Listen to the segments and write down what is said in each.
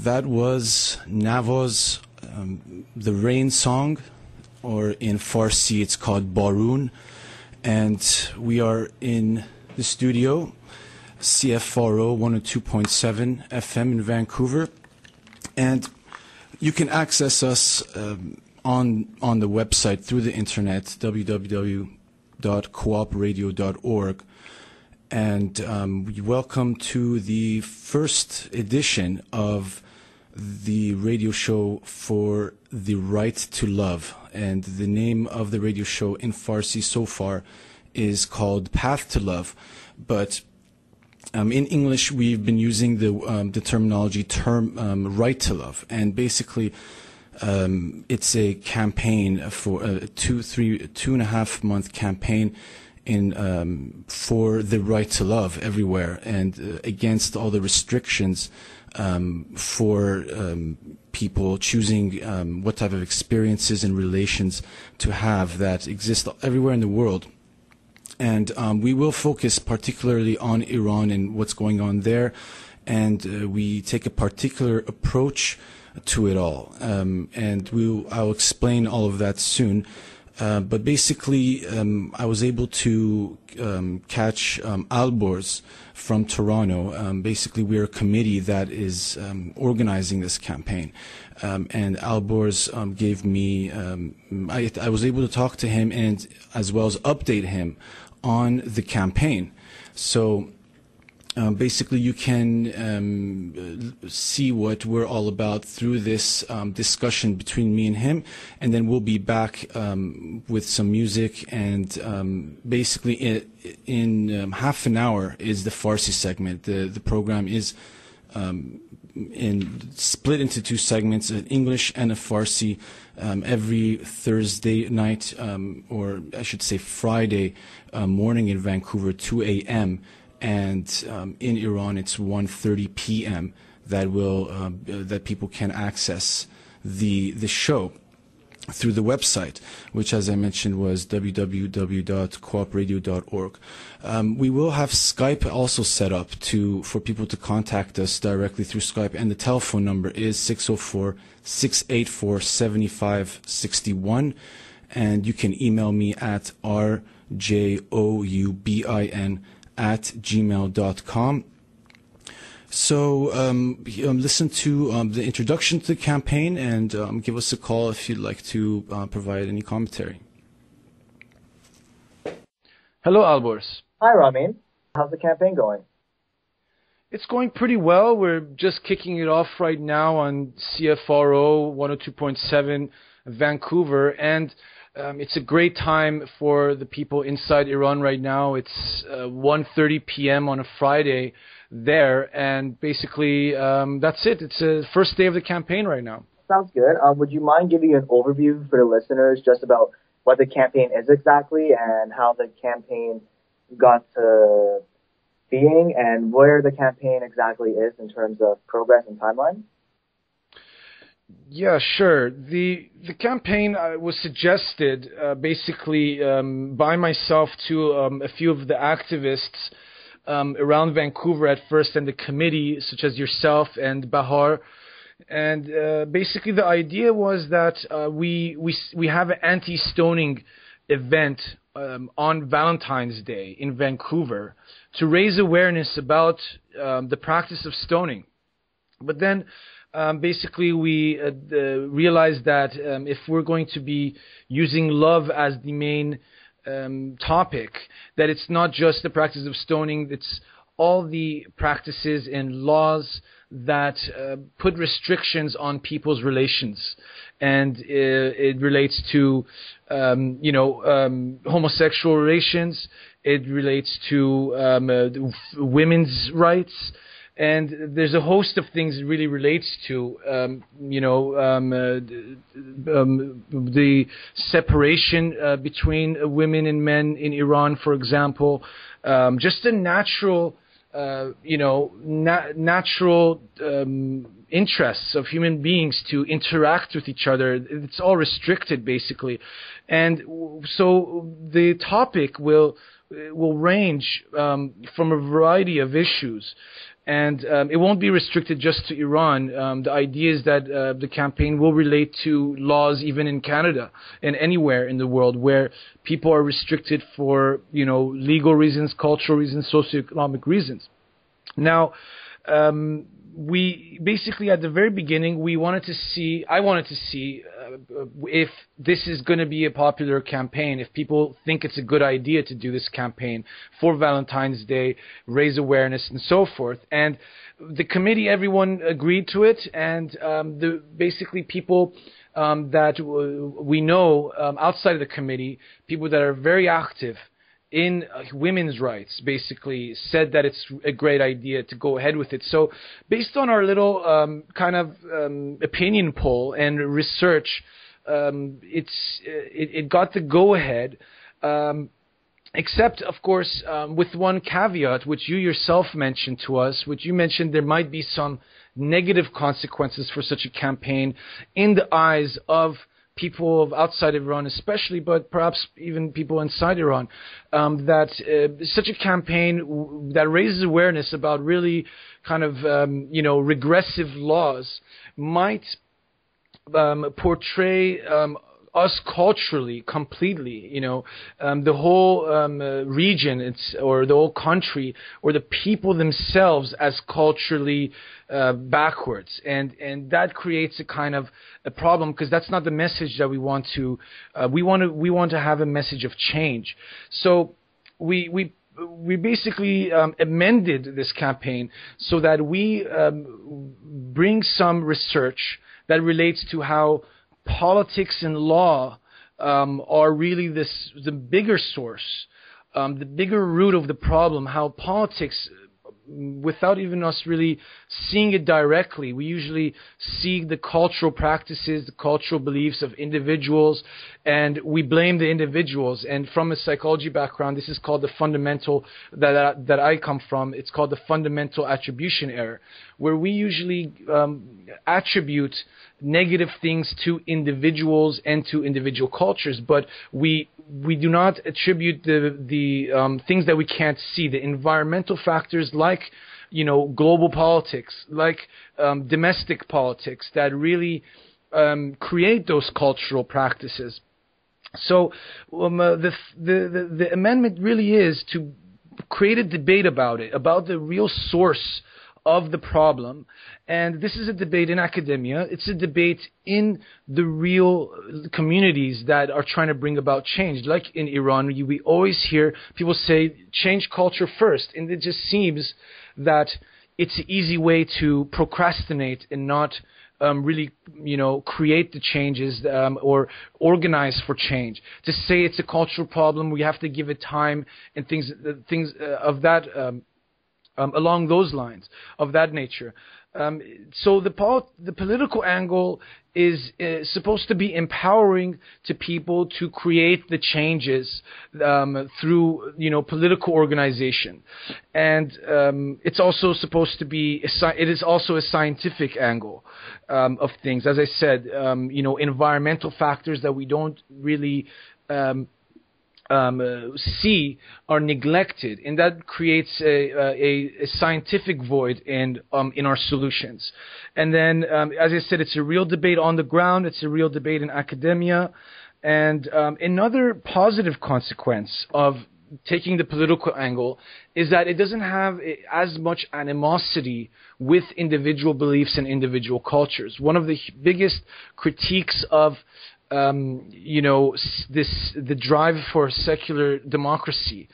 That was Nava's The Rain Song, or in Farsi it's called Barun. And we are in the studio, CFRO 102.7 FM in Vancouver. And you can access us on the website through the internet, www.koopradio.org. And we welcome to the first edition of the radio show for the right to love. And the name of the radio show in Farsi so far is called Path to Love. But in English, we've been using the terminology right to love. And basically, it's a campaign for a 2.5 month campaign for the right to love everywhere, and against all the restrictions for people choosing what type of experiences and relations to have that exist everywhere in the world. And we will focus particularly on Iran and what's going on there, and we take a particular approach to it all. And I'll explain all of that soon. But basically, I was able to catch Alborz from Toronto. Basically, we're a committee that is organizing this campaign. And Alborz gave me, I was able to talk to him and as well as update him on the campaign. So basically, you can see what we're all about through this discussion between me and him, and then we'll be back with some music. And basically, in half an hour is the Farsi segment. The program is split into two segments: an English and a Farsi. Every Thursday night, or I should say Friday morning in Vancouver, 2 a.m. And in Iran, it's 1:30 p.m. that people can access the show through the website, which, as I mentioned, was www.koopradio.org. We will have Skype also set up for people to contact us directly through Skype, and the telephone number is 604-684-7561, and you can email me at rjoubin@gmail.com. So listen to the introduction to the campaign, and give us a call if you'd like to provide any commentary. Hello, Alborz. Hi, Ramin. How's the campaign going? It's going pretty well. We're just kicking it off right now on CFRO 102.7 Vancouver, and it's a great time for the people inside Iran right now. It's 1:30 p.m. on a Friday there, and basically that's it. It's the first day of the campaign right now. Sounds good. Would you mind giving an overview for the listeners just about what the campaign is exactly and how the campaign got to being and where the campaign exactly is in terms of progress and timeline? Yeah, sure. The campaign was suggested basically by myself to a few of the activists around Vancouver at first, and the committee, such as yourself and Bahar. And basically the idea was that we have an anti-stoning event on Valentine's Day in Vancouver to raise awareness about the practice of stoning. But then basically we realized that if we're going to be using love as the main topic, that it's not just the practice of stoning, it's all the practices and laws that put restrictions on people's relations. And it relates to homosexual relations, it relates to women's rights, and there's a host of things it really relates to, the separation between women and men in Iran, for example, just the natural, natural interests of human beings to interact with each other. It's all restricted, basically. And so the topic will will range from a variety of issues. And it won't be restricted just to Iran. The idea is that the campaign will relate to laws even in Canada and anywhere in the world where people are restricted for, legal reasons, cultural reasons, socioeconomic reasons. Now, we basically at the very beginning I wanted to see if this is going to be a popular campaign, if people think it's a good idea to do this campaign for Valentine's Day, raise awareness and so forth. And the committee, everyone agreed to it, and basically people that we know outside of the committee, people that are very active in women's rights, basically said that it's a great idea to go ahead with it. So based on our little opinion poll and research, it got the go-ahead, except, of course, with one caveat, which you yourself mentioned to us, which you mentioned there might be some negative consequences for such a campaign in the eyes of people of outside of Iran especially, but perhaps even people inside Iran, that such a campaign that raises awareness about really kind of, regressive laws might portray us culturally completely, the whole region or the whole country or the people themselves as culturally backwards, and that creates a kind of a problem, because that's not the message that we want to. We want to have a message of change. So we basically amended this campaign so that we bring some research that relates to how politics and law are really the bigger source, the bigger root of the problem. How politics, without even us really seeing it directly, we usually see the cultural practices, the cultural beliefs of individuals, and we blame the individuals. And from a psychology background, this is called the fundamental, that I come from, it's called the fundamental attribution error, where we usually attribute negative things to individuals and to individual cultures, but we do not attribute the things that we can't see, the environmental factors like global politics, like domestic politics, that really create those cultural practices. So the amendment really is to create a debate about it, about the real source of the problem. And this is a debate in academia. It's a debate in the real communities that are trying to bring about change. Like in Iran, we always hear people say, change culture first. And it just seems that it's an easy way to procrastinate and not really, create the changes or organize for change. To say it's a cultural problem, we have to give it time and things of that along those lines, of that nature. So the political angle is supposed to be empowering to people to create the changes through political organization, and it's also supposed to be it is also a scientific angle of things. As I said, environmental factors that we don't really see are neglected, and that creates a scientific void in our solutions. And then, as I said, it's a real debate on the ground. It's a real debate in academia. And another positive consequence of taking the political angle is that it doesn't have as much animosity with individual beliefs and individual cultures. One of the biggest critiques of the drive for secular democracy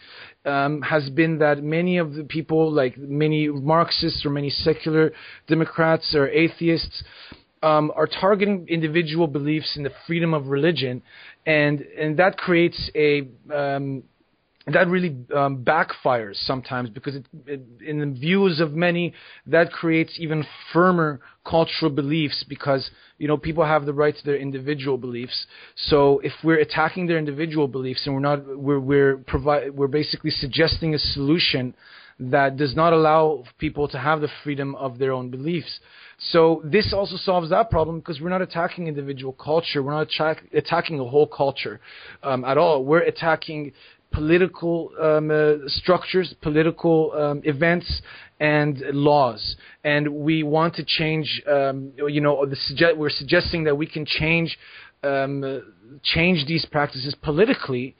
has been that many of the people, like many Marxists or many secular Democrats or atheists, are targeting individual beliefs in the freedom of religion, and that creates that really backfires sometimes, because in the views of many, that creates even firmer cultural beliefs, because people have the right to their individual beliefs. So if we're attacking their individual beliefs and we're basically suggesting a solution that does not allow people to have the freedom of their own beliefs. So this also solves that problem, because we're not attacking individual culture. We're not attacking a whole culture at all. We're attacking political structures, political events, and laws. And we want to change, we're suggesting that we can change these practices politically,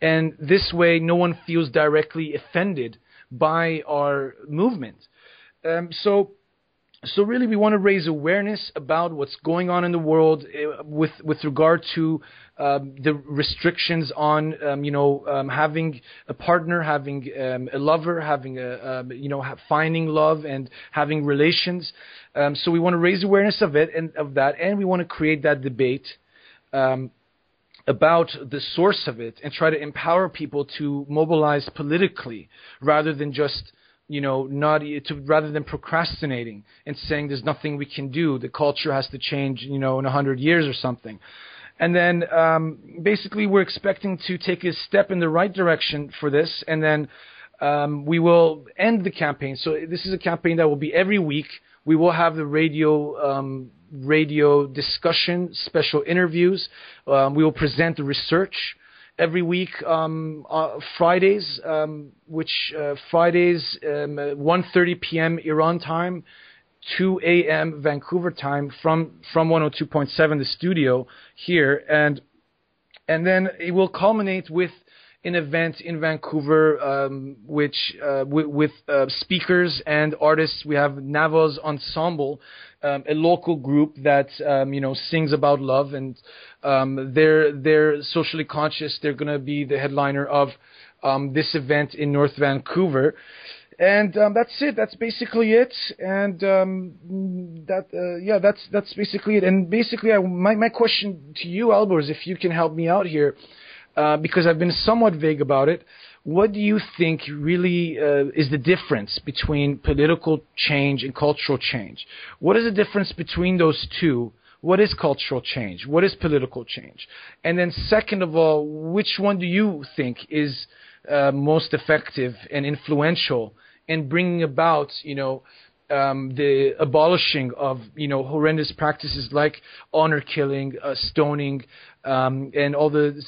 and this way no one feels directly offended by our movement. So really, we want to raise awareness about what's going on in the world with regard to the restrictions on having a partner, having a lover, having finding love and having relations. So we want to raise awareness of it and of that, and we want to create that debate about the source of it and try to empower people to mobilize politically rather than just rather than procrastinating and saying there's nothing we can do, the culture has to change, in 100 years or something. And then basically we're expecting to take a step in the right direction for this, and then we will end the campaign. So this is a campaign that will be every week. We will have the radio discussion, special interviews. We will present the research every week, Fridays, Fridays, 1:30 p.m. Iran time, 2 a.m. Vancouver time from 102.7, the studio here, and then it will culminate with an event in Vancouver, with speakers and artists. We have Nava's Ensemble, a local group that sings about love, and they're socially conscious. They're going to be the headliner of this event in North Vancouver, and that's it. That's basically it, and that's basically it. And basically, my question to you, Albor, is if you can help me out here. Because I've been somewhat vague about it. What do you think really is the difference between political change and cultural change? What is the difference between those two? What is cultural change? What is political change? And then second of all, which one do you think is most effective and influential in bringing about, the abolishing of, horrendous practices like honor killing, stoning, and all the,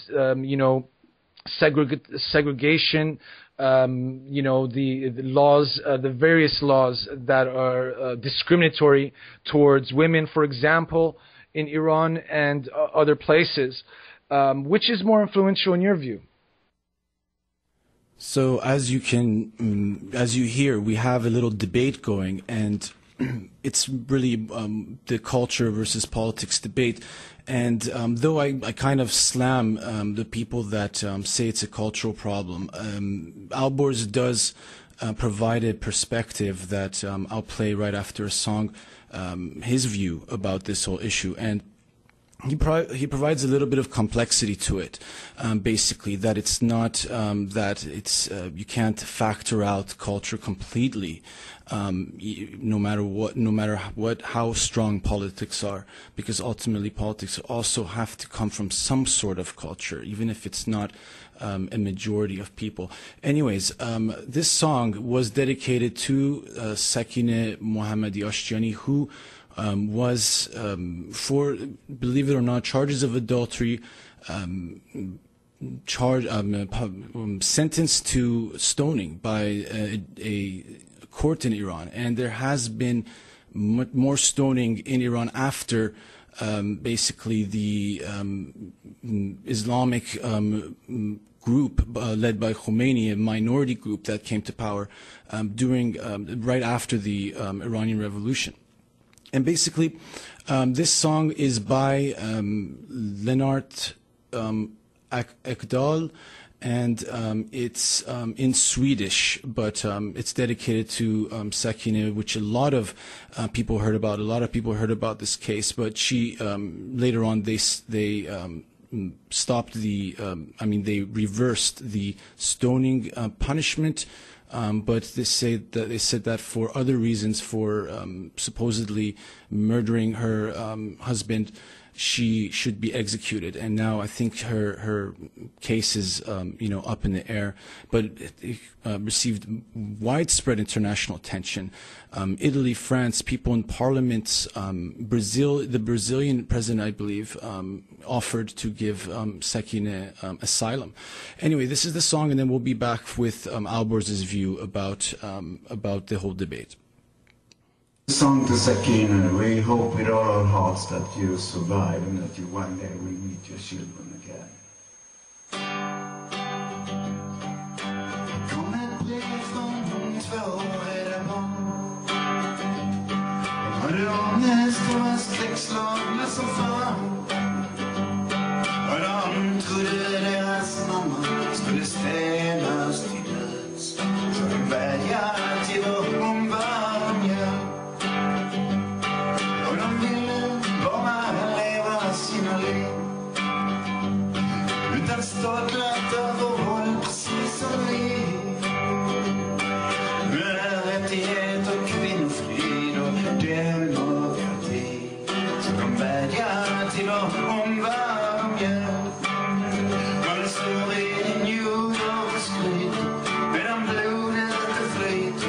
segregation, the laws, the various laws that are discriminatory towards women, for example, in Iran and other places. Which is more influential in your view? So as you hear, we have a little debate going, and it's really the culture versus politics debate. And though I kind of slam the people that say it's a cultural problem, Alborz does provide a perspective that I'll play right after a song, his view about this whole issue. And he provides a little bit of complexity to it, basically that it's not you can't factor out culture completely, no matter how strong politics are, because ultimately politics also have to come from some sort of culture, even if it's not a majority of people. Anyways, this song was dedicated to Sakine Mohammadi Ashtiani, who was, for, believe it or not, charges of adultery, sentenced to stoning by a court in Iran. And there has been more stoning in Iran after basically the Islamic group led by Khomeini, a minority group that came to power right after the Iranian Revolution. And basically, this song is by Lennart Ekdal, and it's in Swedish, but it's dedicated to Sakine, which a lot of people heard about. A lot of people heard about this case, but she later on they stopped they reversed the stoning punishment. But they said that for other reasons, for supposedly murdering her husband, she should be executed. And now I think her case is, up in the air, but it received widespread international attention. Italy, France, people in parliaments, Brazil, the Brazilian president, I believe, offered to give Sekine asylum. Anyway, this is the song, and then we'll be back with Alborz's view about the whole debate. Song to Sekine, we hope with all our hearts that you survive and that you one day will meet your children again. Hade ångest och var skräckslagna som fan. Och de trodde deras mamma skulle städas till döds. Så de vädjade till vår omvärld. Och de ville bara leva sina liv. Utan stolthet och våld, precis som vi. Med rättighet och kvinnofrid och demokrati. Så de vädjar till omvärlden. Man står i New York Street medan blodet är flyt.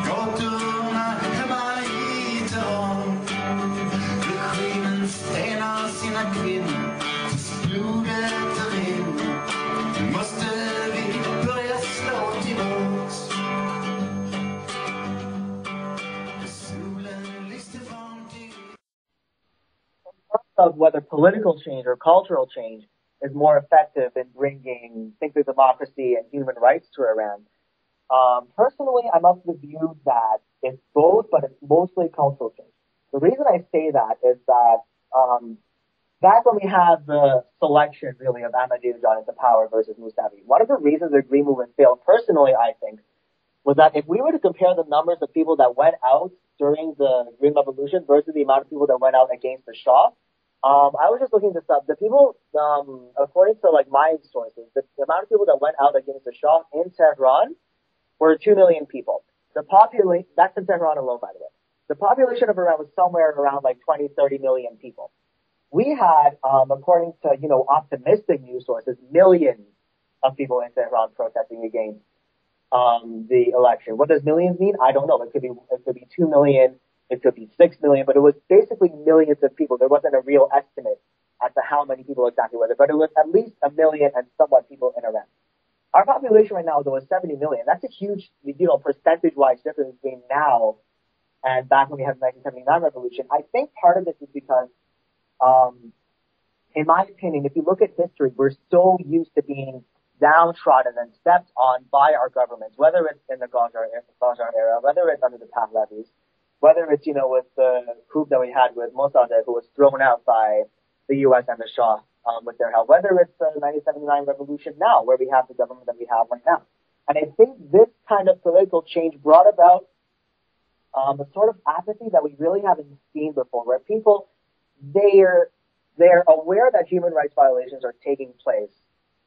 Gatorna hemma i Tehran. Regimen stenar sina kvinnor tills blodet rinner. Nu måste vi börja slå tillbaks. Of whether political change or cultural change is more effective in bringing things like democracy and human rights to Iran. Personally, I'm of the view that it's both, but it's mostly cultural change. The reason I say that is that back when we had the selection, really, of Ahmadinejad into power versus Musavi, one of the reasons the Green Movement failed, personally, I think, was that if we were to compare the numbers of people that went out during the Green Revolution versus the amount of people that went out against the Shah, I was just looking this up. The people, according to my sources, the amount of people that went out against the Shah in Tehran were 2 million people. The population, that's in Tehran alone, by the way. The population of Iran was somewhere around 20, 30 million people. We had, according to, optimistic news sources, millions of people in Tehran protesting against the election. What does millions mean? I don't know. It could be 2 million. It could be 6 million, but it was basically millions of people. There wasn't a real estimate as to how many people exactly were there, but it was at least 1 million and somewhat people in Iran. Our population right now, though, is 70 million. That's a huge, percentage-wise difference between now and back when we had the 1979 revolution. I think part of this is because, in my opinion, if you look at history, we're so used to being downtrodden and stepped on by our governments, whether it's in the Qajar era, whether it's under the Pahlavis, whether it's, with the coup that we had with Mossadegh, who was thrown out by the U.S. and the Shah with their help, whether it's the 1979 revolution now, where we have the government that we have right now. And I think this kind of political change brought about a sort of apathy that we really haven't seen before, where people, they're aware that human rights violations are taking place.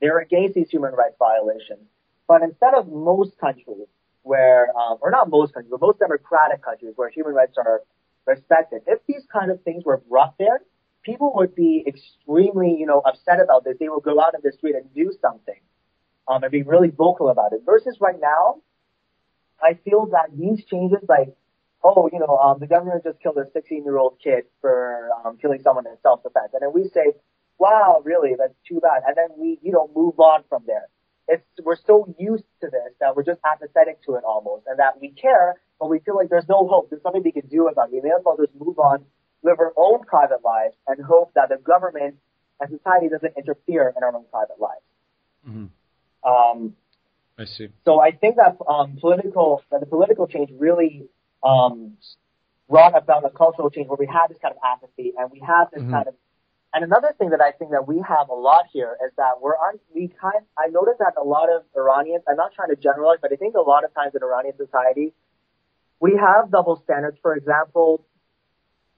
They're against these human rights violations. But instead of most countries, where, or not most countries, but most democratic countries where human rights are respected, if these kind of things were brought there, people would be extremely, upset about this. They will go out in the street and do something, and be really vocal about it. Versus right now, I feel that these changes, the government just killed a 16-year-old kid for killing someone in self-defense, and then we say, wow, really, that's too bad, and then we, move on from there. We're so used to this that we're just apathetic to it almost, and that we care, but we feel like there's no hope. There's nothing we can do about it. We may as well just move on, live our own private lives, and hope that the government and society doesn't interfere in our own private lives. Mm-hmm. I see. So I think that the political change really brought about a cultural change where we have this kind of apathy, and we have this kind of. And another thing that I think that we have a lot here is that I noticed that a lot of Iranians, I'm not trying to generalize, but I think a lot of times in Iranian society, we have double standards. For example,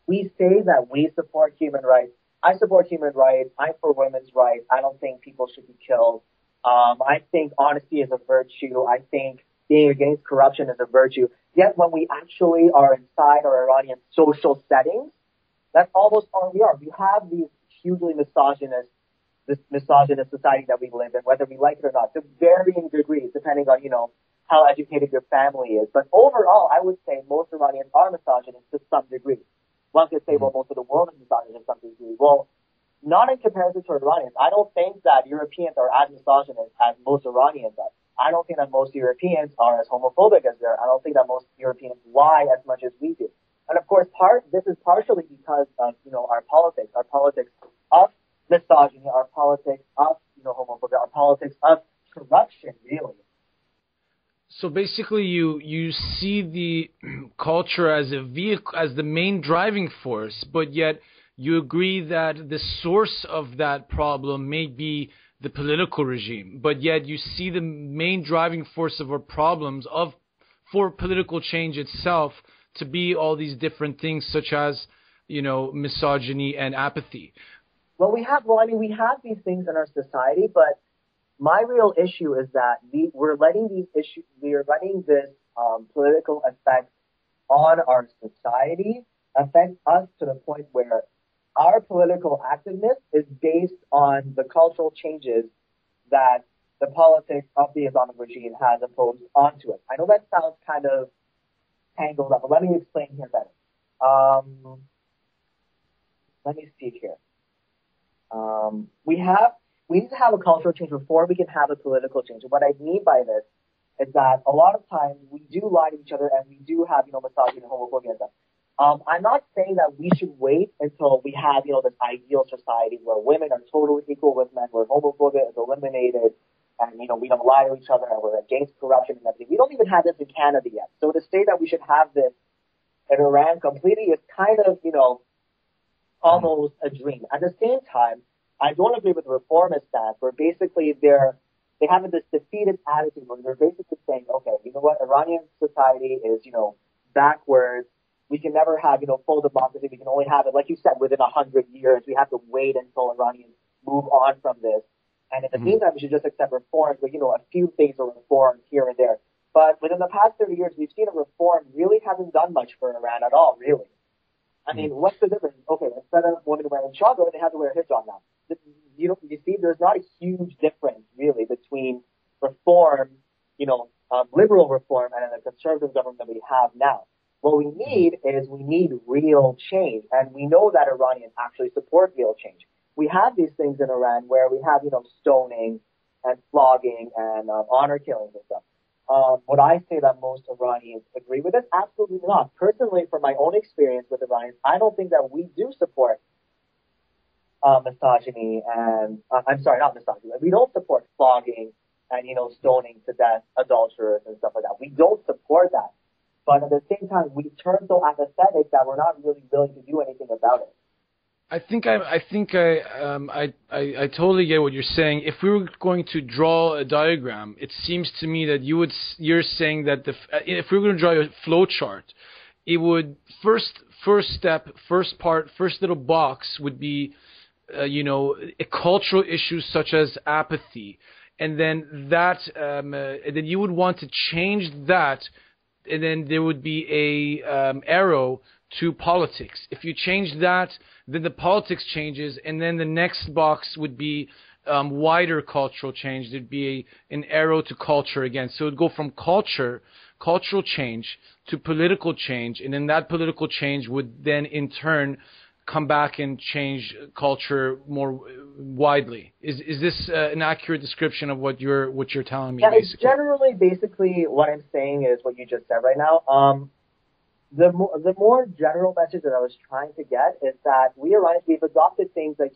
we say that we support human rights. I support human rights. I'm for women's rights. I don't think people should be killed. I think honesty is a virtue. I think being against corruption is a virtue. Yet when we actually are inside our Iranian social settings, That's almost all we are. We have these hugely this misogynist society that we live in, whether we like it or not, to varying degrees, depending on, how educated your family is. But overall, I would say most Iranians are misogynist to some degree. One could say, well, most of the world is misogynist to some degree. Well, not in comparison to Iranians. I don't think that Europeans are as misogynist as most Iranians are. I don't think that most Europeans are as homophobic as they are. I don't think that most Europeans lie as much as we do. And of course, this is partially because of, our politics of misogyny, our politics of, homophobia, our politics of corruption, really. So basically, you see the culture as a vehicle, as the main driving force, but yet you agree that the source of that problem may be the political regime, but yet you see the main driving force of our problems for political change itself to be all these different things, such as, misogyny and apathy. Well, we have these things in our society, but my real issue is that we're letting this political effect on our society affect us to the point where our political activeness is based on the cultural changes that the politics of the Islamic regime has imposed onto it. I know that sounds kind of tangled up, but let me explain here better. Let me see here. We need to have a cultural change before we can have a political change. And what I mean by this is that a lot of times we do lie to each other and we do have, misogyny and homophobia and stuff. I'm not saying that we should wait until we have, this ideal society where women are totally equal with men, where homophobia is eliminated, and, we don't lie to each other, and we're against corruption and everything. We don't even have this in Canada yet. So to say that we should have this in Iran completely is kind of, almost a dream. At the same time, I don't agree with the reformist stance, where basically they have this defeatist attitude where they're basically saying, okay, you know what, Iranian society is, backwards. We can never have, full democracy. We can only have it, like you said, within 100 years. We have to wait until Iranians move on from this. And in the meantime, we should just accept reforms, but, a few things are reformed here and there. But within the past 30 years, we've seen a reform really hasn't done much for Iran at all, really. I mean, what's the difference? Okay, instead of women wearing chador, they have to wear a hijab now. You see, there's not a huge difference, really, between reform, liberal reform and the conservative government that we have now. What we need is real change, and we know that Iranians actually support real change. We have these things in Iran where we have, stoning and flogging and honor killings and stuff. Would I say that most Iranians agree with this? Absolutely not. Personally, from my own experience with Iranians, I don't think that we do support misogyny and, I'm sorry, not misogyny. We don't support flogging and, stoning to death adulterers and stuff like that. We don't support that. But at the same time, we turn so apathetic that we're not really willing to do anything about it. I totally get what you're saying. If we were going to draw a diagram, it seems to me that you're saying that if we were going to draw a flow chart, it would first step, first part, first little box would be, a cultural issues such as apathy, and then then you would want to change that. And then there would be a arrow to politics. If you change that, then the politics changes, and then the next box would be wider cultural change. There'd be an arrow to culture again. So it would go from cultural change to political change, and then that political change would then in turn come back and change culture more widely. Is this an accurate description of what you're telling me? Yeah, basically? It's generally basically what I'm saying is what you just said right now. The more general message that I was trying to get is that we've adopted things like,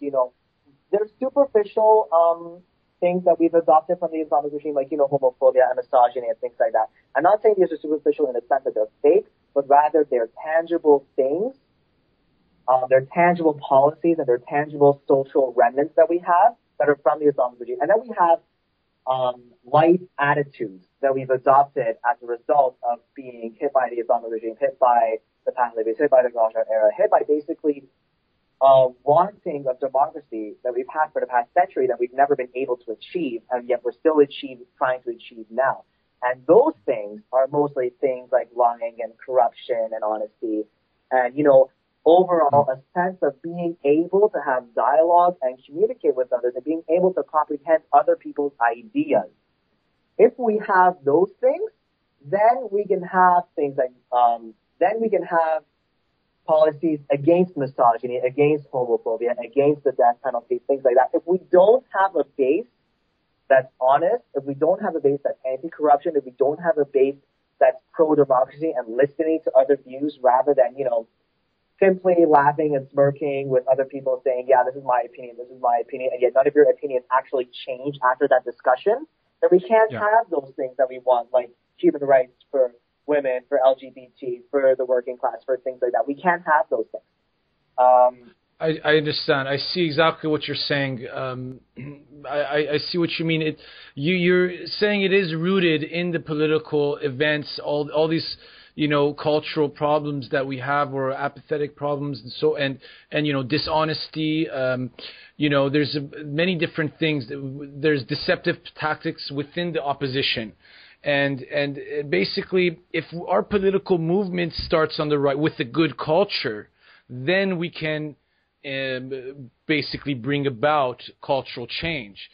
there's superficial things that we've adopted from the Islamic regime, like, homophobia and misogyny and things like that. I'm not saying these are superficial in the sense that they're fake, but rather they're tangible things. They're tangible policies and they're tangible social remnants that we have that are from the Islamic regime. And then we have life attitudes that we've adopted as a result of being hit by the Islamic regime, hit by the Pahlavis, hit by the Gauchar era, hit by basically wanting of democracy that we've had for the past century that we've never been able to achieve, and yet we're still trying to achieve now. And those things are mostly things like lying and corruption and honesty. And, overall a sense of being able to have dialogue and communicate with others and being able to comprehend other people's ideas. If we have those things, then we can have things like, then we can have policies against misogyny, against homophobia, against the death penalty, things like that. If we don't have a base that's honest, if we don't have a base that's anti-corruption, if we don't have a base that's pro-democracy and listening to other views rather than, simply laughing and smirking with other people saying, yeah, this is my opinion, and yet none of your opinions actually change after that discussion, then we can't have those things that we want, like human rights for women, for LGBT, for the working class, for things like that. We can't have those things. I understand. I see exactly what you're saying. I see what you mean. You're saying it is rooted in the political events, all these, cultural problems that we have, or apathetic problems, and dishonesty. There's many different things. There's deceptive tactics within the opposition. And basically, if our political movement starts on the right with a good culture, then we can basically bring about cultural change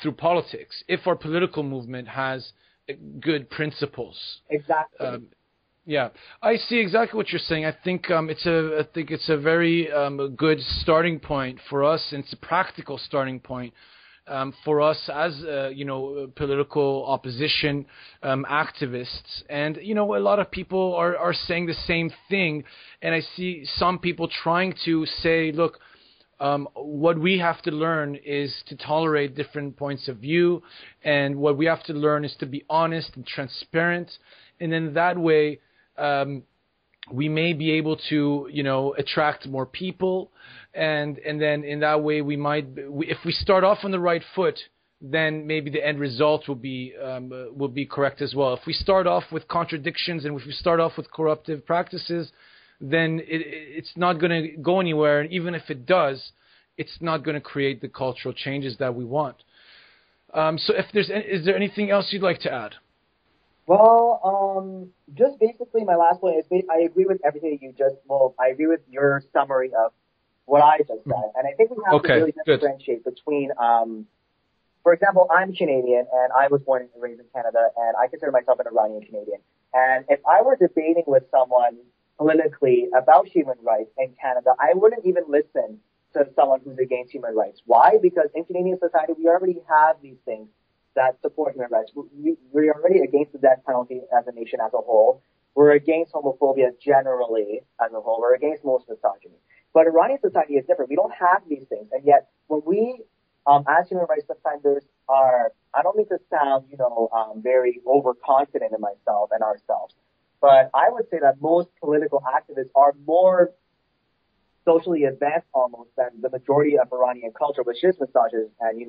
through politics. If our political movement has good principles, exactly. Yeah, I see exactly what you're saying. I think it's a very good starting point for us, and it's a practical starting point for us as political opposition activists. And a lot of people are saying the same thing, and I see some people trying to say, look, what we have to learn is to tolerate different points of view, and what we have to learn is to be honest and transparent, and then that way we may be able to attract more people, and then in that way we might, if we start off on the right foot, then maybe the end result will be correct as well. If we start off with contradictions and if we start off with corruptive practices, then it's not going to go anywhere, and even if it does, it's not going to create the cultural changes that we want. So is there anything else you'd like to add? Well, just basically my last point is I agree with everything I agree with your summary of what I just said. And I think we have to really differentiate between, for example, I'm Canadian and I was born and raised in Canada, and I consider myself an Iranian Canadian. And if I were debating with someone politically about human rights in Canada, I wouldn't even listen to someone who's against human rights. Why? Because in Canadian society, we already have these things that support human rights. We're already against the death penalty as a nation as a whole. We're against homophobia generally as a whole. We're against most misogyny. But Iranian society is different. We don't have these things. And yet, when we, as human rights defenders, I don't mean to sound, very overconfident in myself and ourselves, but I would say that most political activists are more socially advanced almost than the majority of Iranian culture, which is misogynist and,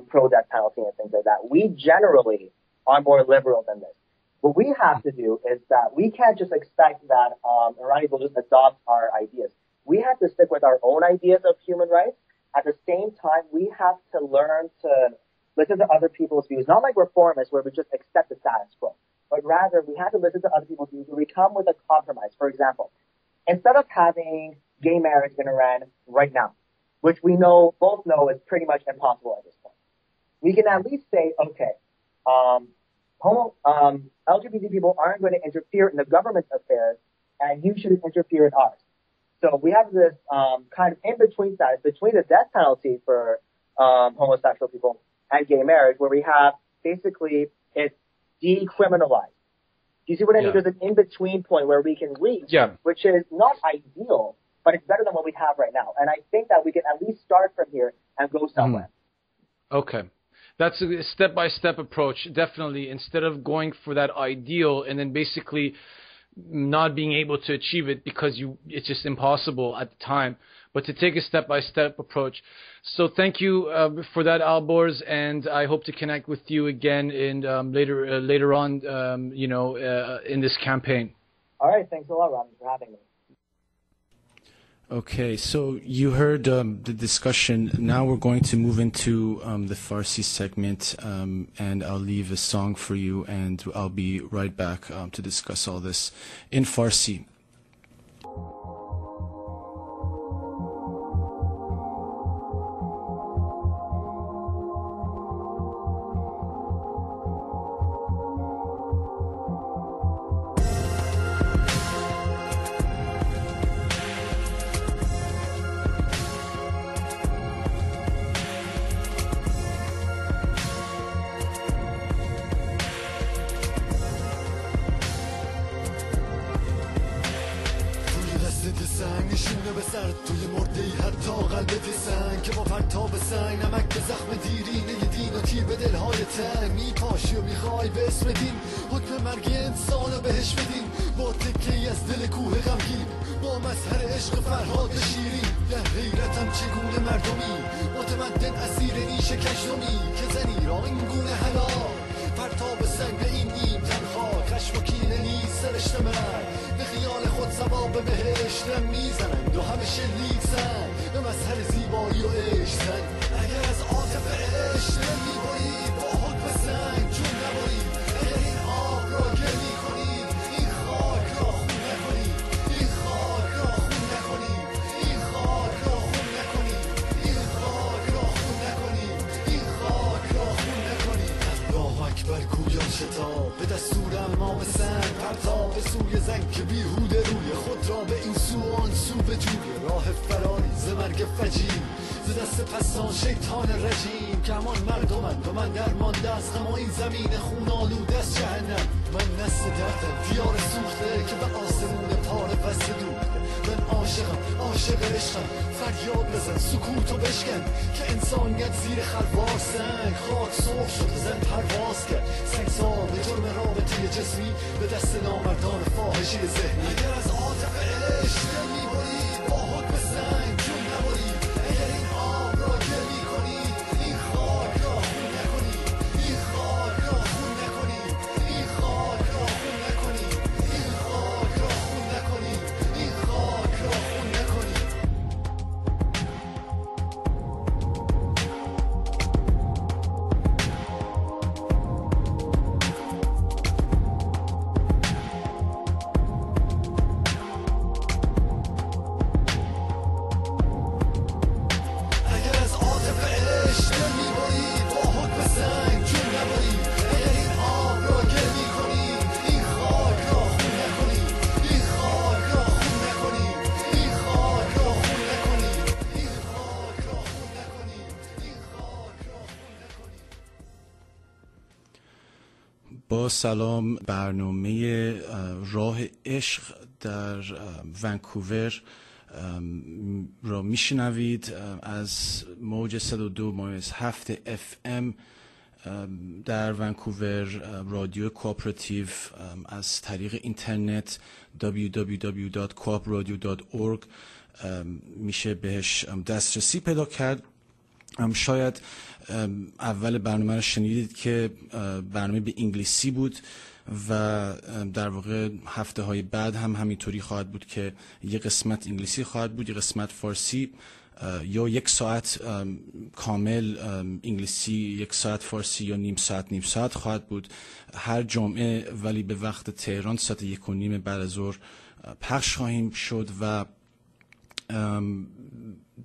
pro-death penalty and things like that. We generally are more liberal than this. What we have to do is that we can't just expect that Iranians will just adopt our ideas. We have to stick with our own ideas of human rights. At the same time, we have to learn to listen to other people's views, not like reformists where we just accept the status quo, but rather we have to listen to other people's views where we come with a compromise. For example, instead of having gay marriage in Iran right now, which we both know is pretty much impossible at this point, we can at least say, okay, LGBT people aren't going to interfere in the government's affairs, and you shouldn't interfere in ours. So we have this kind of in-between status between the death penalty for homosexual people and gay marriage, where we have basically it's decriminalized. Do you see what I mean? There's an in-between point where we can reach, which is not ideal, but it's better than what we have right now. And I think that we can at least start from here and go somewhere. Okay. That's a step-by-step approach, definitely. Instead of going for that ideal and then basically not being able to achieve it because it's just impossible at the time, but to take a step-by-step approach. So thank you for that, Alborz, and I hope to connect with you again in later on, in this campaign. All right, thanks a lot, Robin, for having me. Okay, so you heard the discussion. Now we're going to move into the Farsi segment, and I'll leave a song for you, and I'll be right back to discuss all this in Farsi. سنگ نشونه به سر توی مردهی حتی قلبت سنگ که با پرتاب سنگ نمک به زخم دیرینه دین و تیر به دلهای تنگ میپاشی و میخوای به اسم دین حکم مرگ انسانو بهش بدین با تکه‌ای از دل کوه غمگین با مظهر عشق فرهاد شیرین در حیرتم چگونه مردمی متمدن اسیر نیش کشدمی که زنی را این گونه حلال پرتاب سنگ به این نیم تنها خشم و کینه نیست سرشت مرد به خیال خود ثواب بهشتم میزنند و همه شلیک زن به مظهر زیبایی و عشق زن اگر از عاطفه عشق میبایی با حکم سنگ جون نبایی اگر این آب را گلی کنید این خاک را خون نکنید این خاک را خون نکنید این خاک را خون نکنید این خاک را خون نکنید این خاک را خون نکنید الله اکبر گویان شتاب به دستور امام سنگ پرتاب به سوی زنگ که بیهوده روی خود را به این سو آن سو به جوی راه فراری ز مرگ فجیع ز دست پستان شیطان رجیم که همان مردمند و من درمانده از غم و این زمین خون آلوده از جهنم من نسل دردم دیار سوخته که به آسمون پاره بسته دوخته من عاشقم عاشق عشقم فریاد بزن سکوتو بشکن که انسانیت زیر خروار سنگ خاک سرخ شد زن پرواز کرد سنگسار به جرم رابطه جسمی به دست نامردان فاحشه ذهنی اگر از عاطفه عشق میبری با حکم سنگ جون نبری اگر این آب را گلی کنید این خاک را خون نکنید این خاک را خون نکنید این خاک را خون نکنید این خاک را خون نکنید این خاک را خون نکنید اگر از عاطفه عشق میبری با حکم سنگ جون نبری اگر این آب را گلی کنید این خاک را خون نکنید این خاک را خون نکنید این خاک را خون نکنید این خاک را خون نکنید این خاک را خون نکنید. با سلام، برنامه راه عشق در ونکوور را میشنوید از موج 102.7 FM در ونکوور. رادیو کواپراتیو از طریق اینترنت www.koopradio.org میشه بهش دسترسی پیدا کرد. شاید اول برنامه رو شنیدید که برنامه به انگلیسی بود و در واقع هفته های بعد هم همینطوری خواهد بود که یک قسمت انگلیسی خواهد بود، یک قسمت فارسی، یا یک ساعت کامل انگلیسی، یک ساعت فارسی، یا نیم ساعت خواهد بود هر جمعه، ولی به وقت تهران ساعت 1:30 بعد از ظهر پخش خواهیم شد. و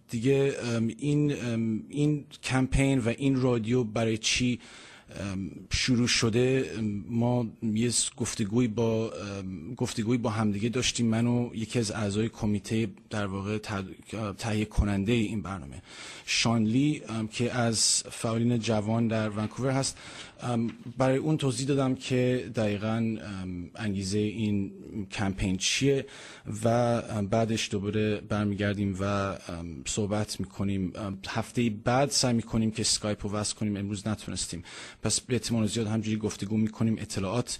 دیگه این کمپین و این رادیو برای چی شروع شده؟ ما یه گفتگوی با همدیگه داشتیم، من و یکی از اعضای کمیته در واقع تهیه کننده این برنامه، شانلی، که از فعالین جوان در ونکوور هست. برای اون توضیح دادم که دقیقاً انگیزه این کمپین چیه و بعدش دوباره برمیگردیم و صحبت میکنیم. هفته بعد سعی میکنیم که اسکایپ رو وصل کنیم، امروز نتونستیم، پس به احتمال زیاد همجوری گفتگو میکنیم، اطلاعات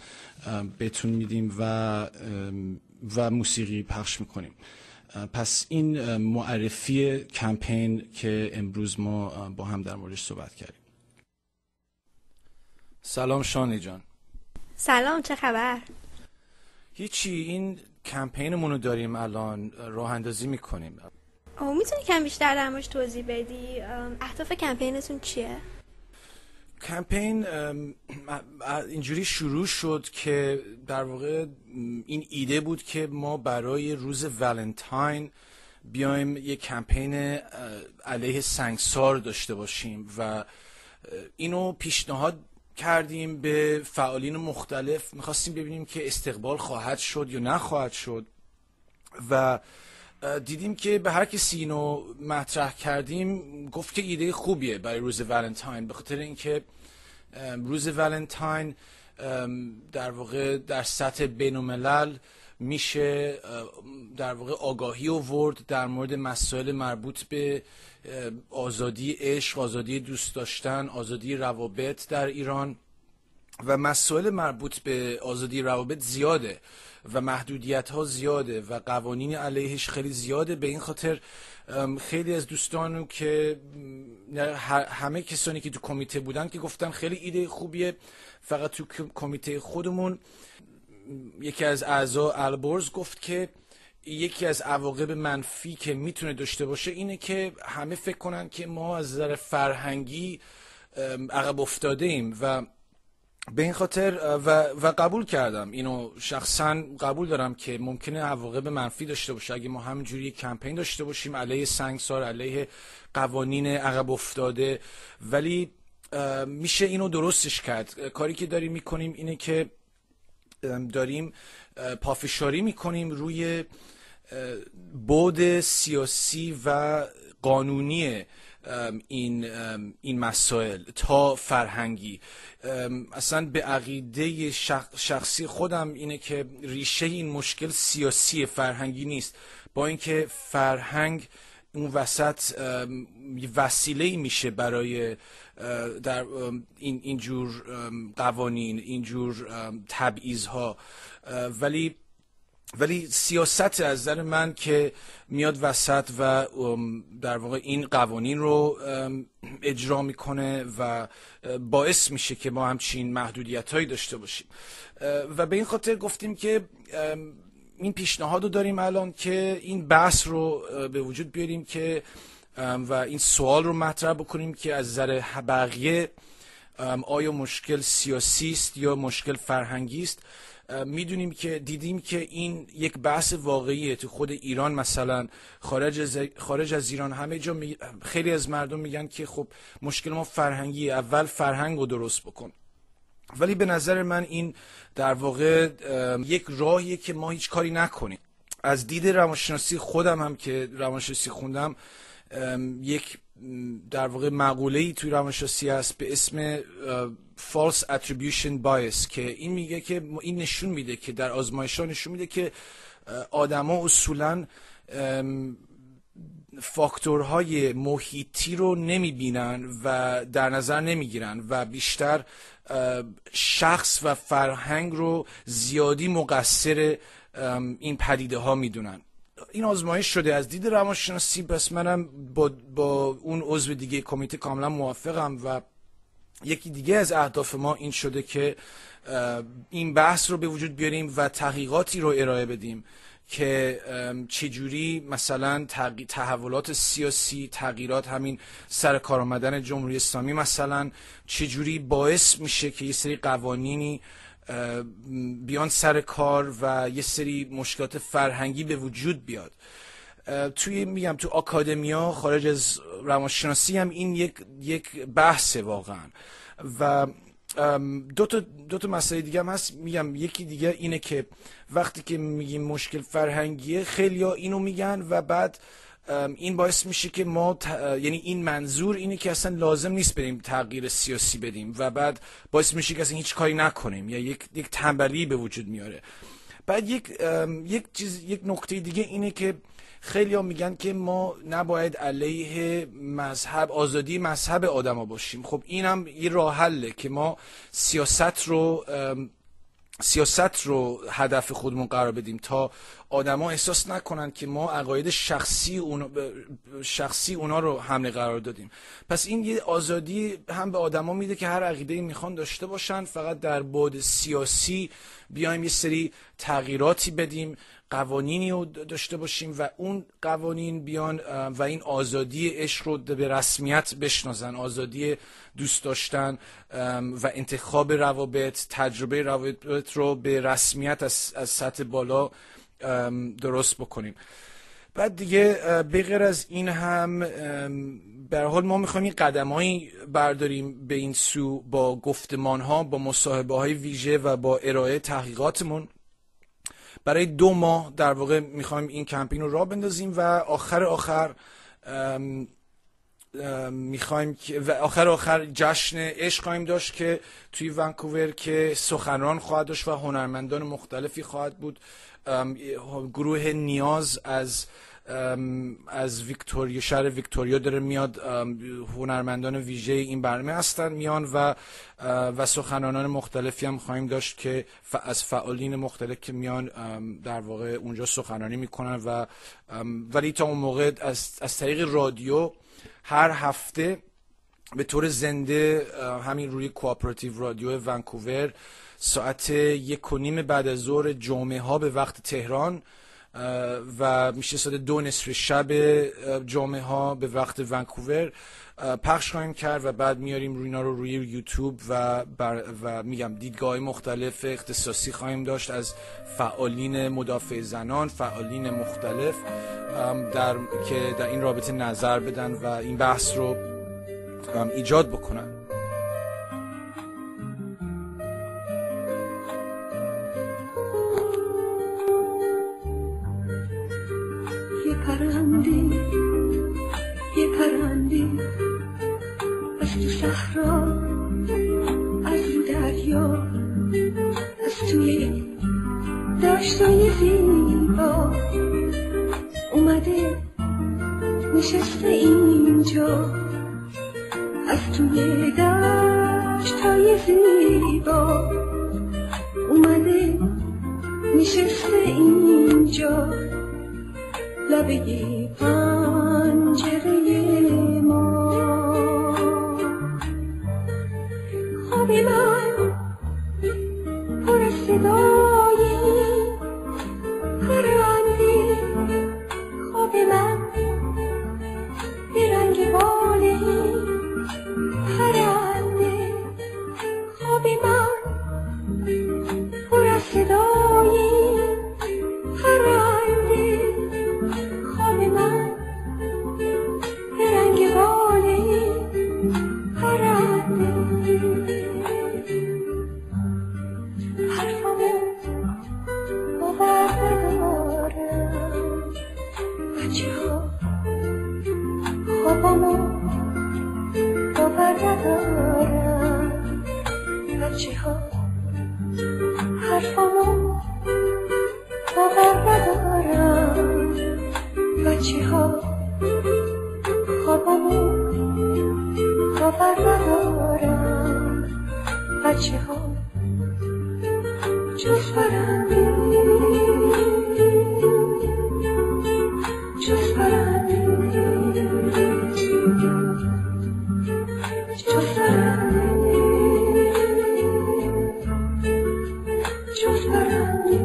بهتون میدیم و موسیقی پخش میکنیم. پس این معرفی کمپین که امروز ما با هم در موردش صحبت کردیم. سلام شانی جان. سلام، چه خبر؟ هیچی، این کمپینمون رو داریم الان راه اندازی میکنیم. میتونی کم بیشتر در موردش توضیح بدی؟ اهداف کمپینتون چیه؟ کمپین اینجوری شروع شد که در واقع این ایده بود که ما برای روز ولنتاین بیایم یک کمپین علیه سنگسار داشته باشیم و اینو پیشنهاد کردیم به فعالین مختلف. میخواستیم ببینیم که استقبال خواهد شد یا نخواهد شد و دیدیم که به هر کسی اینو مطرح کردیم گفت که ایده خوبیه برای روز ولنتاین، به خاطر اینکه روز ولنتاین در واقع در سطح بین الملل میشه در واقع آگاهی آورد در مورد مسائل مربوط به آزادی عشق، آزادی دوست داشتن، آزادی روابط در ایران. و مسائل مربوط به آزادی روابط زیاده و محدودیت ها زیاده و قوانین علیهش خیلی زیاده. به این خاطر خیلی از دوستانو که همه کسانی که تو کمیته بودن که گفتن خیلی ایده خوبیه، فقط تو کمیته خودمون یکی از اعضا البرز گفت که یکی از عواقب منفی که میتونه داشته باشه اینه که همه فکر کنن که ما از نظر فرهنگی عقب افتاده ایم و به این خاطر و قبول کردم اینو، شخصا قبول دارم که ممکنه عواقب منفی داشته باشه اگه ما همینجوری یک کمپین داشته باشیم علیه سنگسار، علیه قوانین عقب افتاده، ولی میشه اینو درستش کرد. کاری که داریم میکنیم اینه که داریم پافشاری میکنیم روی بعد سیاسی و قانونی این مسائل تا فرهنگی. اصلا به عقیده شخصی خودم اینه که ریشه این مشکل سیاسی، فرهنگی نیست، با اینکه فرهنگ اون وسط وسیله‌ای میشه برای در اینجور قوانین، اینجور تبعیض‌ها، ولی سیاست از نظر من که میاد وسط و در واقع این قوانین رو اجرا میکنه و باعث میشه که ما همچین محدودیت‌هایی داشته باشیم. و به این خاطر گفتیم که این پیشنهاد رو داریم الان که این بحث رو به وجود بیاریم که و این سوال رو مطرح بکنیم که از نظر بقیه آیا مشکل سیاسی است یا مشکل فرهنگی است. دیدیم که این یک بحث واقعیه. تو خود ایران مثلا، خارج از ایران همه جا خیلی از مردم میگن که خب مشکل ما فرهنگیه، اول فرهنگ رو درست بکن. ولی به نظر من این در واقع یک راهیه که ما هیچ کاری نکنیم. از دید روانشناسی خودم هم که روانشناسی خوندم، یک در واقع مقوله‌ای توی روانشناسی هست به اسم false attribution bias که این میگه که این نشون میده که در آزمایش‌ها نشون میده که آدم‌ها اصولاً فاکتورهای محیطی رو نمیبینن و در نظر نمیگیرن و بیشتر شخص و فرهنگ رو زیادی مقصر این پدیده ها میدونن. این آزمایش شده از دید روانشناسی، پس منم با اون عضو دیگه کمیته کاملا موافقم و یکی دیگه از اهداف ما این شده که این بحث رو به وجود بیاریم و تحقیقاتی رو ارائه بدیم که چجوری مثلا تحولات سیاسی، تغییرات، همین سر کار آمدن جمهوری اسلامی مثلا، چجوری باعث میشه که یه سری قوانینی بیان سر کار و یه سری مشکلات فرهنگی به وجود بیاد. تو آکادمیا خارج از روانشناسی هم این یک بحثه واقعا. و دو تا مسئله دیگه هم هست. یکی دیگه اینه که وقتی که میگیم مشکل فرهنگیه، خیلیا اینو میگن و بعد این باعث میشه که ما یعنی این منظور اینه که اصلا لازم نیست بریم تغییر سیاسی بدیم و بعد باعث میشه که اصلا هیچ کاری نکنیم یا یک تنبلی به وجود میاره. بعد یک نکته دیگه اینه که خیلی‌ها میگن که ما نباید علیه مذهب، آزادی مذهب آدما باشیم. خب اینم یه راه حله که ما سیاست رو هدف خودمون قرار بدیم تا آدما احساس نکنن که ما عقاید شخصی اونا رو حمله قرار دادیم. پس این یه آزادی هم به آدما میده که هر عقیده‌ای میخوان داشته باشن، فقط در بعد سیاسی بیایم یه سری تغییراتی بدیم، قوانینی رو داشته باشیم و اون قوانین بیان و این آزادی عشق رو به رسمیت بشناسن، آزادی دوست داشتن و انتخاب روابط، تجربه روابط رو به رسمیت از سطح بالا درست بکنیم. بعد دیگه به غیر از این هم به هر حال ما میخوایم این قدمایی برداریم به این سو با گفتمان‌ها، با مصاحبه‌های ویژه و با ارائه تحقیقاتمون. برای 2 ماه در واقع میخوایم این کمپین رو راه بندازیم و آخر میخوایم و آخر جشن عشق خواهیم داشت که توی ونکوور که سخنران خواهد داشت و هنرمندان مختلفی خواهد بود گروه نیاز از ویکتوریا، شهر ویکتوریا داره میاد، هنرمندان ویژه این برنامه هستن میان و سخنرانان مختلفی هم خواهیم داشت که از فعالین مختلف که میان در واقع اونجا سخنرانی میکنن ولی تا اون موقع از طریق رادیو هر هفته به طور زنده همین روی کواپراتیو رادیو ونکوور ساعت 1:30 بعد از ظهر جمعه ها به وقت تهران و میشه ساعت 2:30 شب جمعه ها به وقت ونکوور پخش خواهیم کرد و بعد میاریم اینا رو روی یوتیوب و میگم دیدگاه مختلف اختصاصی خواهیم داشت از فعالین مدافع زنان، فعالین مختلف که در این رابطه نظر بدن و این بحث رو ایجاد بکنن. یه پرنده از تو صحرا، از رو دریا، از توی دشتای زیبا اومده نشسته اینجا، از توی دشتای زیبا اومده نشسته اینجا، لبه پنجره ما. خواب من پر از صدای پرنده، خواب من به رنگ بال پرنده، خواب من پر از صدای پرنده، خواب من به رنگ بال پرنده. حرفامو باور ندارم بچه ها، خوابامو باور ندارم بچه ها، حرفامو باور ندارم بچه ها، خوابامو باور ندارم بچه ها، جز پرنده، جز پرنده، جز پرنده، جز پرنده.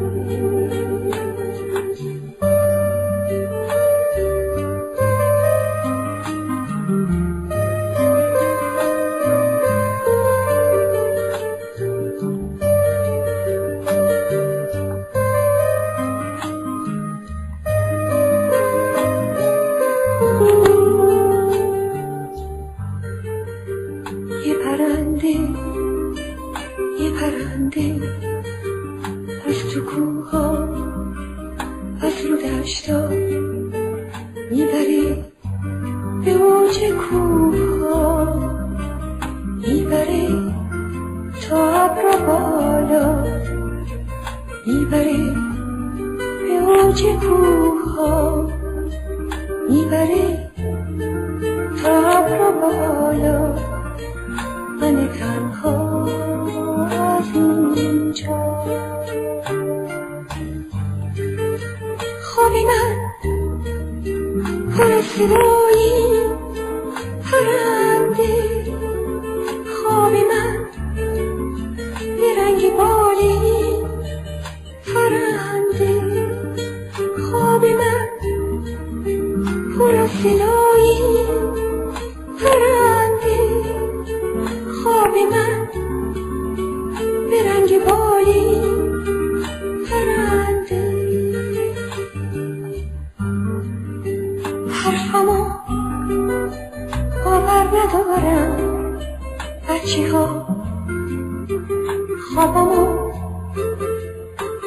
یه پرنده از تو کوها، از رو دشتا میبره به اوج کوها، میبره تا ابرا بالا، میبره به اوج کوها، میبره تا ابرا بالا. من تنها از اینجا، خوابی من پر از صدای پرنده، خوابی من به رنگ بالی پرنده، خوابی من پر از صدای پرنده، خواب من به رنگ بالی پرنده. حرفمو باور ندارم بچه ها، خوابمو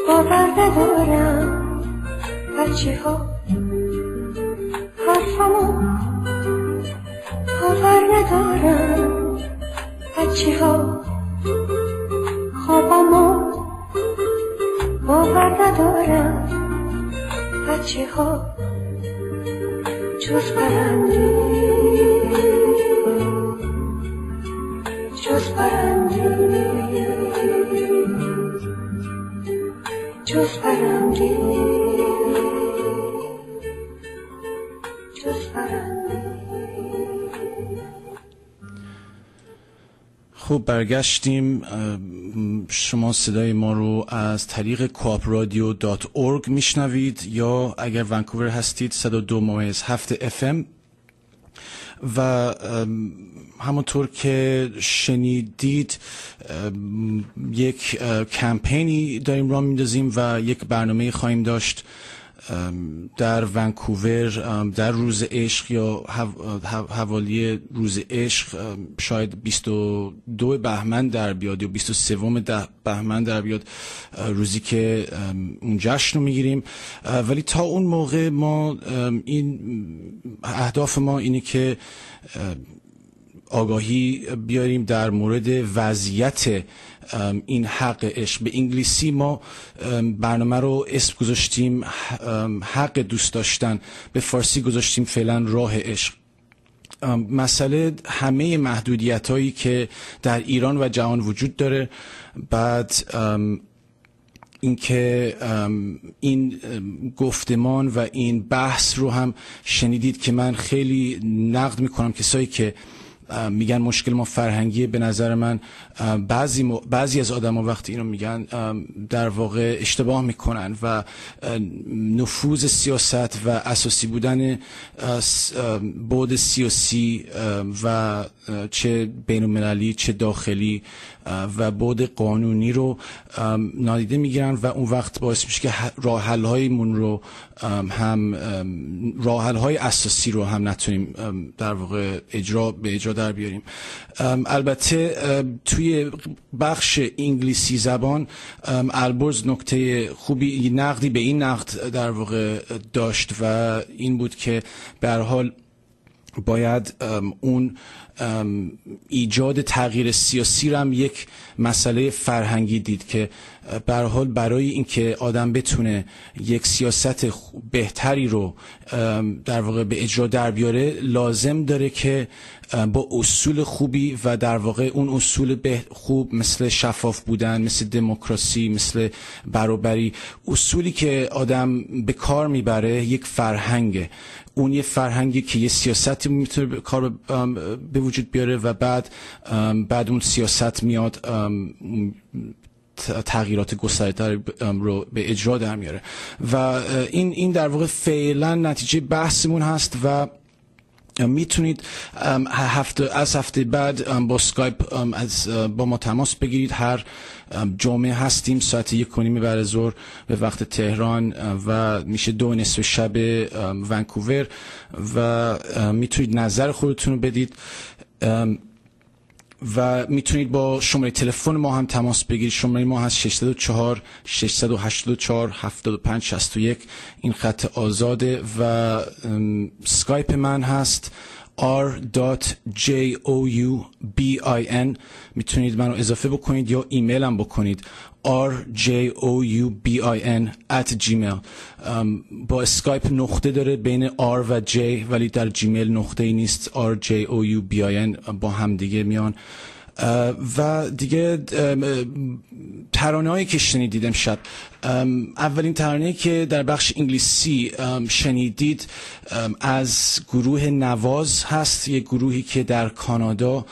باور ندارم بچه ها، حرفمو باور ندارم بچه ها، خوابمو باور ندارم بچه ها جز پرنده جز پرنده جز پرنده جز پرنده. خب برگشتیم. شما صدای ما رو از طریق کواپراتیو.org میشنوید یا اگر ونکوور هستید 102.7 FM و همونطور که شنیدید یک کمپینی داریم راه میندازیم و یک برنامه خواهیم داشت در ونکوور در روز عشق یا حوالی روز عشق، شاید 22 بهمن در بیاد یا 23 بهمن در بیاد، روزی که اون جشن رو میگیریم. ولی تا اون موقع ما این اهداف ما اینه که آگاهی بیاریم در مورد وضعیت این حق عشق. به انگلیسی ما برنامه رو اسم گذاشتیم حق دوست داشتن، به فارسی گذاشتیم فعلا راه عشق. مسئله همه محدودیت هایی که در ایران و جهان وجود داره، بعد اینکه این گفتمان و این بحث رو هم شنیدید که من خیلی نقد میکنم کسایی که میگن مشکل ما فرهنگیه. به نظر من بعضی از آدما وقتی اینو میگن در واقع اشتباه میکنن و نفوذ سیاست و اساسی بودن بعد سیاسی و چه بین المللی چه داخلی و بعد قانونی رو نادیده میگیرن و اون وقت باعث میشه که راه حل هایمون رو هم راه حل های اساسی رو هم نتونیم در واقع به اجرا در بیاریم. البته توی بخش انگلیسی زبان البرز نکته خوبی نقدی به این نقد در واقع داشت و این بود که به هر حال باید اون ایجاد تغییر سیاسی رو هم یک مسئله فرهنگی دید که به هر حال برای اینکه آدم بتونه یک سیاست بهتری رو در واقع به اجرا در بیاره لازم داره که با اصول خوبی و در واقع اون اصول خوب مثل شفاف بودن، مثل دموکراسی، مثل برابری، اصولی که آدم به کار میبره یک فرهنگه. اون یه فرهنگی که یه سیاستی میتونه به کار به وجود بیاره و بعد اون سیاست میاد تغییرات گسترده رو به اجرا در میاره و این در واقع فعلا نتیجه بحثمون هست و میتونید از هفته بعد با اسکایپ با ما تماس بگیرید. هر جمعه هستیم ساعت 1:30 بعد از ظهر به وقت تهران و میشه 2:30 شب ونکوور و میتونید نظر خودتون رو بدید و میتونید با شماره تلفن ما هم تماس بگیرید. شماره ما هست 604 684 7561. این خط آزاده و اسکایپ من هست r.joubin. میتونید منو اضافه بکنید یا ایمیل هم بکنید rjoubin@gmail. با اسکایپ نقطه داره بین R و J ولی در جیمیل نقطه ای نیست. rjoubin با هم دیگه میان. و دیگه ترانه هایی که شنیدید امشب، اولین ترانه‌ای که در بخش انگلیسی شنیدید از گروه نواز هست، یک گروهی که در کانادا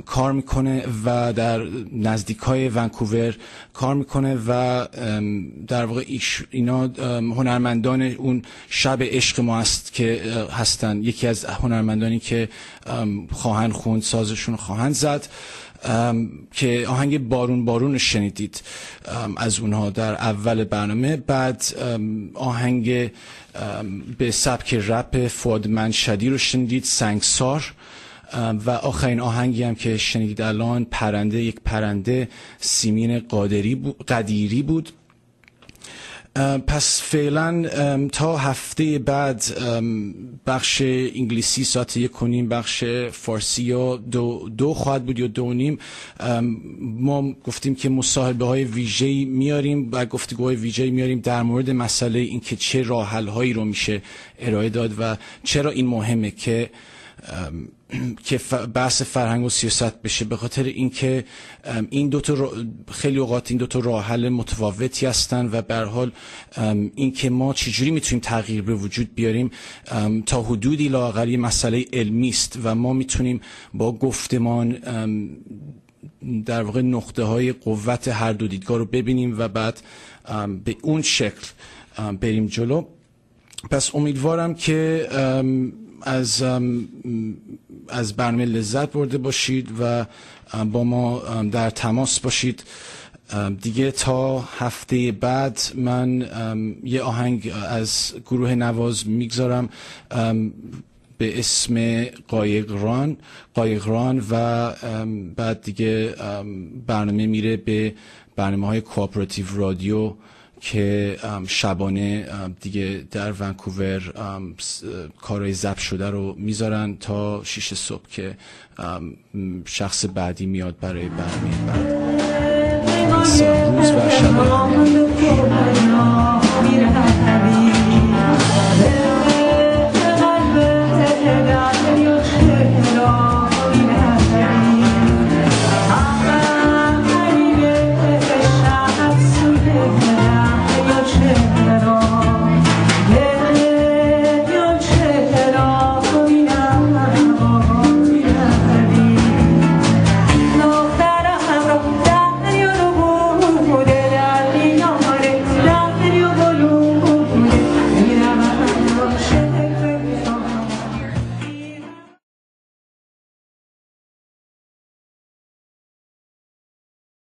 کار میکنه و در نزدیکای ونکوور کار میکنه و در واقع اینا هنرمندان اون شب عشق ما هست که هستن. یکی از هنرمندانی که خواهند خوند، سازشون خواهند زد که آهنگ بارون بارون شنیدید از اونها در اول برنامه. بعد آهنگ به سبک رپ فواد منشدی رو شنیدید، سنگسار. و آخرین آهنگی هم که شنیدید الان پرنده، یک پرنده، سیمین قدیری بود. پس فعلا تا هفته بعد بخش انگلیسی ساعت 1:30، بخش فارسی یا دو خواهد بود یا 2:30. ما گفتیم که مصاحبه های ویژه‌ای میاریم و گفتگوهای ویژه‌ای میاریم در مورد مسئله این که چه راه حل هایی رو میشه ارائه داد و چرا این مهمه که بحث فرهنگ و سیاست بشه. به خاطر اینکه این دو تا خیلی اوقات این دو تا راه حل متفاوتی هستن و به هر حال اینکه ما چجوری میتونیم تغییر به وجود بیاریم تا حدودی لااقل یه مسئله علمی است و ما میتونیم با گفتمان در واقع نقطه های قوت هر دو دیدگاه رو ببینیم و بعد به اون شکل بریم جلو. پس امیدوارم که از برنامه لذت برده باشید و با ما در تماس باشید. دیگه تا هفته بعد من یه آهنگ از گروه نواز میگذارم به اسم قایقران و بعد دیگه برنامه میره به برنامه‌های کواپراتیو رادیو که شبانه دیگه در ونکوور کارهای ضبط شده رو میذارن تا 6 صبح که شخص بعدی میاد برای برنامه بعد. روز و شب